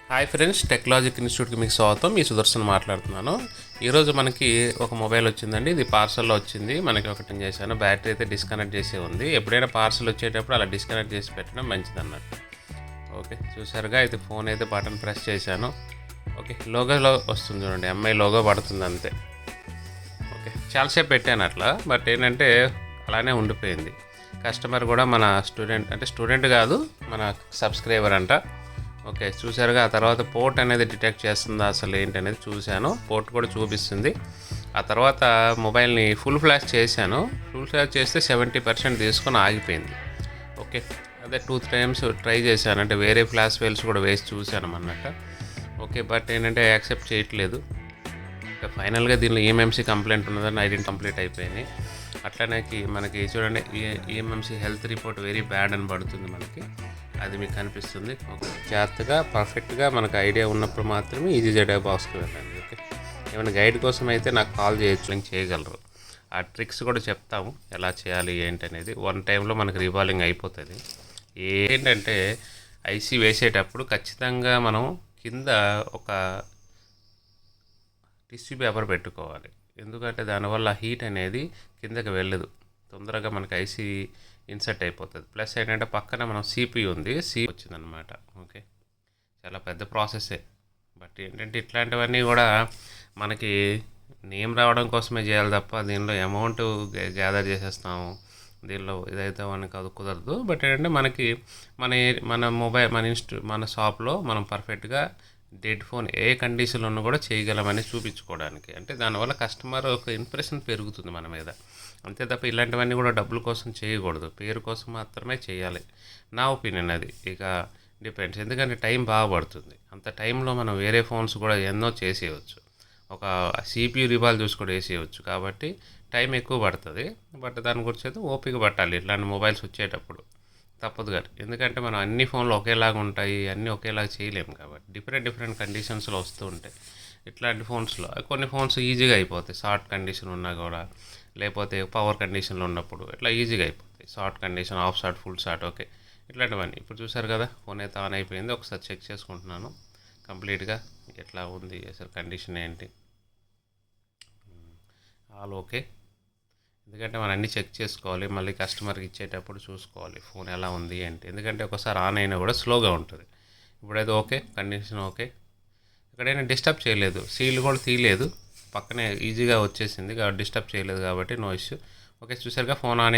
Hi friends, technologic ఇన్స్టిట్యూట్కి మీకు స్వాగతం. మీ సుదర్శన్ మాట్లాడుతున్నాను. ఈరోజు మనకి ఒక మొబైల్ వచ్చిందండి. ఇది పార్సల్లో వచ్చింది. మనకి ఒకటి చేశాను. బ్యాటరీ అయితే డిస్కనెక్ట్ చేసే ఉంది. ఎప్పుడైనా పార్సల్ వచ్చేటప్పుడు అలా డిస్కనెక్ట్ చేసి పెట్టడం మంచిది అన్నట్టు. ఓకే, చూసారుగా. అయితే ఫోన్ అయితే బటన్ ప్రెస్ చేశాను. ఓకే, లోగోలో వస్తుంది చూడండి, ఎంఐ లోగో పడుతుంది అంతే. ఓకే, చాలాసేపు పెట్టాను అట్లా, బట్ ఏంటంటే అలానే ఉండిపోయింది. కస్టమర్ కూడా మన స్టూడెంట్ కాదు, మన సబ్స్క్రైబర్ అంట. ఓకే, చూసారుగా. ఆ తర్వాత పోర్ట్ అనేది డిటెక్ట్ చేస్తుందా అసలు ఏంటి అనేది చూశాను. పోర్ట్ కూడా చూపిస్తుంది. ఆ తర్వాత మొబైల్ని ఫుల్ ఫ్లాష్ చేశాను. ఫుల్ ఫ్లాష్ చేస్తే 70% తీసుకొని ఆగిపోయింది. ఓకే, అదే 2 times ట్రై చేశాను, అంటే వేరే ఫ్లాష్ ఫైల్స్ కూడా వేసి చూశాను అన్నట్టు. ఓకే, బట్ ఏంటంటే యాక్సెప్ట్ చేయట్లేదు. ఇంకా ఫైనల్గా దీనిలో ఈఎంఎంసీ కంప్లైంట్ ఉన్నదని ఐడెంటి కంప్లీట్ అయిపోయినాయి. అట్లనే మనకి చూడండి, eMMC health report very bad అని పడుతుంది మనకి. అది మీకు కనిపిస్తుంది. ఓకే, జాగ్రత్తగా పర్ఫెక్ట్గా మనకు ఐడియా ఉన్నప్పుడు మాత్రమే ఈజీ జెడ్ బాక్స్కి వెళ్ళండి. ఓకే, ఏమైనా గైడ్ కోసం అయితే నాకు కాల్ చేయొచ్చు, నేను చేయగలరు. ఆ ట్రిక్స్ కూడా చెప్తాము ఎలా చేయాలి ఏంటి అనేది. 1 టైంలో మనకు రివాల్వింగ్ అయిపోతుంది. ఏంటంటే ఐసీ వేసేటప్పుడు ఖచ్చితంగా మనం కింద ఒక టిష్యూ పేపర్ పెట్టుకోవాలి. ఎందుకంటే దానివల్ల హీట్ అనేది కిందకి వెళ్ళదు, తొందరగా మనకి ఐసీ ఇన్సర్ట్ అయిపోతుంది. ప్లస్ ఏంటంటే పక్కన మనం సిపియు ఉంది, వచ్చిందనమాట. ఓకే, చాలా పెద్ద ప్రాసెస్సే. బట్ ఏంటంటే ఇట్లాంటివన్నీ కూడా మనకి నేమ్ రావడం కోసమే చేయాలి తప్ప దీనిలో అమౌంట్ గ్యాదర్ చేసేస్తాము, దీనిలో ఇదైతే మనకి అది కుదరదు. బట్ ఏంటంటే మనకి మన మొబైల్ మన షాప్లో మనం పర్ఫెక్ట్గా డెడ్ ఫోన్ ఏ కండిషన్లో ఉన్నా కూడా చేయగలమని చూపించుకోవడానికి. అంటే దానివల్ల కస్టమర్ ఒక ఇంప్రెషన్ పెరుగుతుంది మన మీద. అంతే తప్ప ఇలాంటివన్నీ కూడా డబ్బుల కోసం చేయకూడదు, పేరు కోసం మాత్రమే చేయాలి. నా ఒపీనియన్ అది. ఇక డిపెండ్స్, ఎందుకంటే టైం బాగా పడుతుంది. అంత టైంలో మనం వేరే ఫోన్స్ కూడా ఎన్నో చేసేయచ్చు, ఒక సిపియు రివాల్వ్ చూసి కూడా వేసేయచ్చు. కాబట్టి టైం ఎక్కువ పడుతుంది. బట్ దాని గురించి అయితే ఓపిక పట్టాలి ఇట్లాంటి మొబైల్స్ వచ్చేటప్పుడు. తప్పదు కాదు, ఎందుకంటే మనం అన్ని ఫోన్లు ఒకేలాగా ఉంటాయి, అన్నీ ఒకేలాగా చేయలేము. కాబట్టి డిఫరెంట్ కండిషన్స్లో వస్తూ ఉంటాయి. ఇట్లాంటి ఫోన్స్లో కొన్ని ఫోన్స్ ఈజీగా అయిపోతాయి, షార్ట్ కండిషన్ ఉన్నా కూడా, లేకపోతే పవర్ కండిషన్లో ఉన్నప్పుడు ఇట్లా ఈజీగా అయిపోతాయి. Short condition, half short, full short. Okay, ఇట్లాంటివన్నీ ఇప్పుడు చూసారు కదా. ఫోన్ అయితే ఆన్ అయిపోయింది. ఒకసారి చెక్ చేసుకుంటున్నాను కంప్లీట్గా ఎట్లా ఉంది అసలు, కండిషన్ ఏంటి. All okay. ఎందుకంటే మనం అన్నీ చెక్ చేసుకోవాలి, మళ్ళీ కస్టమర్కి ఇచ్చేటప్పుడు చూసుకోవాలి ఫోన్ ఎలా ఉంది ఏంటి. ఎందుకంటే ఒకసారి ఆన్ అయినా కూడా స్లోగా ఉంటుంది. ఇప్పుడైతే ఓకే, కండిషన్ ఓకే. ఇక్కడైనా డిస్టర్బ్ చేయలేదు, సీల్ కూడా తీయలేదు, పక్కనే ఈజీగా వచ్చేసింది కాబట్టి డిస్టర్బ్ చేయలేదు, కాబట్టి నో ఇష్యూ. ఓకే, చూసారుగా ఫోన్ ఆన్